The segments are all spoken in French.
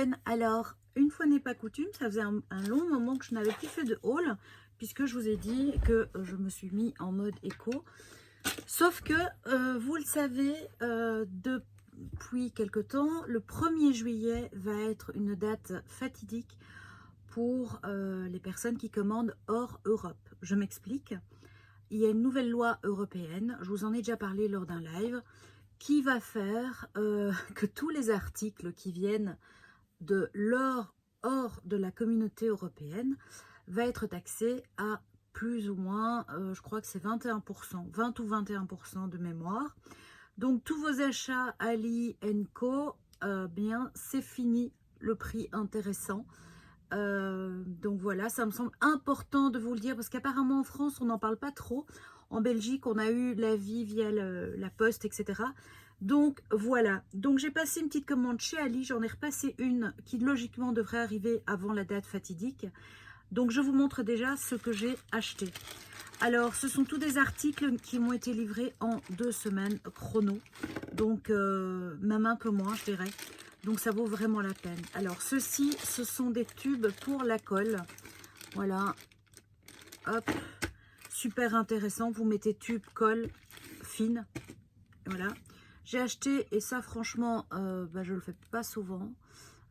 peine. Alors, une fois n'est pas coutume, ça faisait un long moment que je n'avais plus fait de haul, puisque je vous ai dit que je me suis mis en mode éco. Sauf que, vous le savez, depuis quelque temps, le 1er juillet va être une date fatidique pour les personnes qui commandent hors Europe. Je m'explique. Il y a une nouvelle loi européenne, je vous en ai déjà parlé lors d'un live, qui va faire que tous les articles qui viennent de l'or hors de la communauté européenne va être taxé à plus ou moins, je crois que c'est 21%, 20 ou 21% de mémoire. Donc tous vos achats Ali Co, bien c'est fini le prix intéressant. Donc voilà, ça me semble important de vous le dire parce qu'apparemment en France on n'en parle pas trop. En Belgique on a eu l'avis via la poste, etc. Donc voilà, donc j'ai passé une petite commande chez Ali, j'en ai repassé une qui logiquement devrait arriver avant la date fatidique. Donc je vous montre déjà ce que j'ai acheté. Alors ce sont tous des articles qui m'ont été livrés en 2 semaines chrono, donc même un peu moins je dirais. Donc ça vaut vraiment la peine. Alors ceci, ce sont des tubes pour la colle. Voilà. Hop. Super intéressant. Vous mettez tube, colle, fine. Voilà. J'ai acheté, et ça franchement, je le fais pas souvent,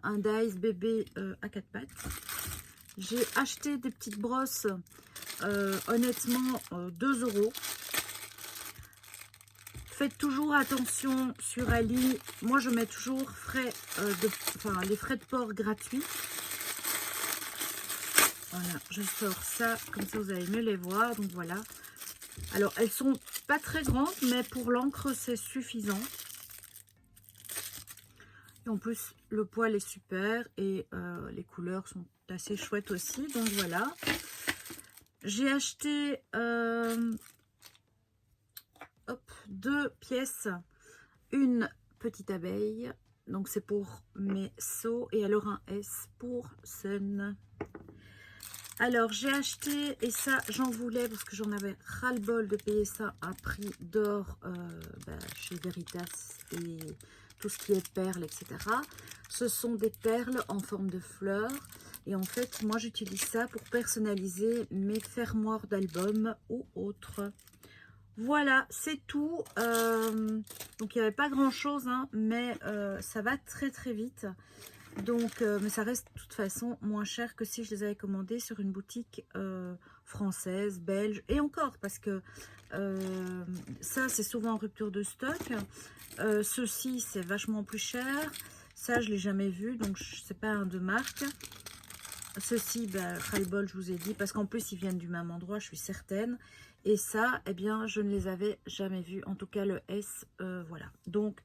un Dice bébé à 4 pattes. J'ai acheté des petites brosses, honnêtement, 2 €. Faites toujours attention sur Ali. Moi, je mets toujours les frais de port gratuits. Voilà, je sors ça, comme ça vous allez mieux les voir. Donc voilà. Alors, elles sont pas très grandes, mais pour l'encre, c'est suffisant. Et en plus, le poil est super et les couleurs sont assez chouettes aussi. Donc voilà. J'ai acheté... 2 pièces, une petite abeille, donc c'est pour mes seaux, et alors un S pour Sun. Alors j'ai acheté, et ça j'en voulais parce que j'en avais ras-le-bol de payer ça à prix d'or chez Veritas et tout ce qui est perles, etc. Ce sont des perles en forme de fleurs, et en fait moi j'utilise ça pour personnaliser mes fermoirs d'albums ou autres. Voilà, c'est tout. Donc, il n'y avait pas grand-chose, hein, mais ça va très, très vite. Donc, mais ça reste de toute façon moins cher que si je les avais commandés sur une boutique française, belge. Et encore, parce que ça, c'est souvent en rupture de stock. Ceci, c'est vachement plus cher. Ça, je ne l'ai jamais vu, donc c'est pas un de marque. Ceci, ras-le-bol, je vous ai dit, parce qu'en plus, ils viennent du même endroit, je suis certaine. Et ça, eh bien, je ne les avais jamais vus. En tout cas, le S, voilà. Donc,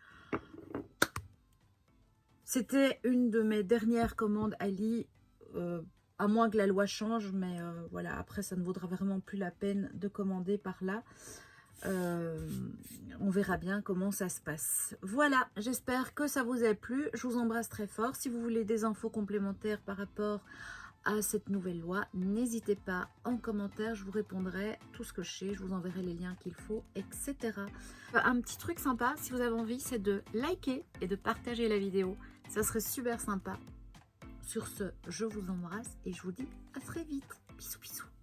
c'était une de mes dernières commandes Ali, à moins que la loi change. Mais voilà, après, ça ne vaudra vraiment plus la peine de commander par là. On verra bien comment ça se passe. Voilà, j'espère que ça vous a plu. Je vous embrasse très fort. Si vous voulez des infos complémentaires par rapport à cette nouvelle loi, n'hésitez pas en commentaire, je vous répondrai tout ce que je sais, je vous enverrai les liens qu'il faut, etc. Un petit truc sympa, si vous avez envie, c'est de liker et de partager la vidéo. Ça serait super sympa. Sur ce, je vous embrasse et je vous dis à très vite. Bisous, bisous.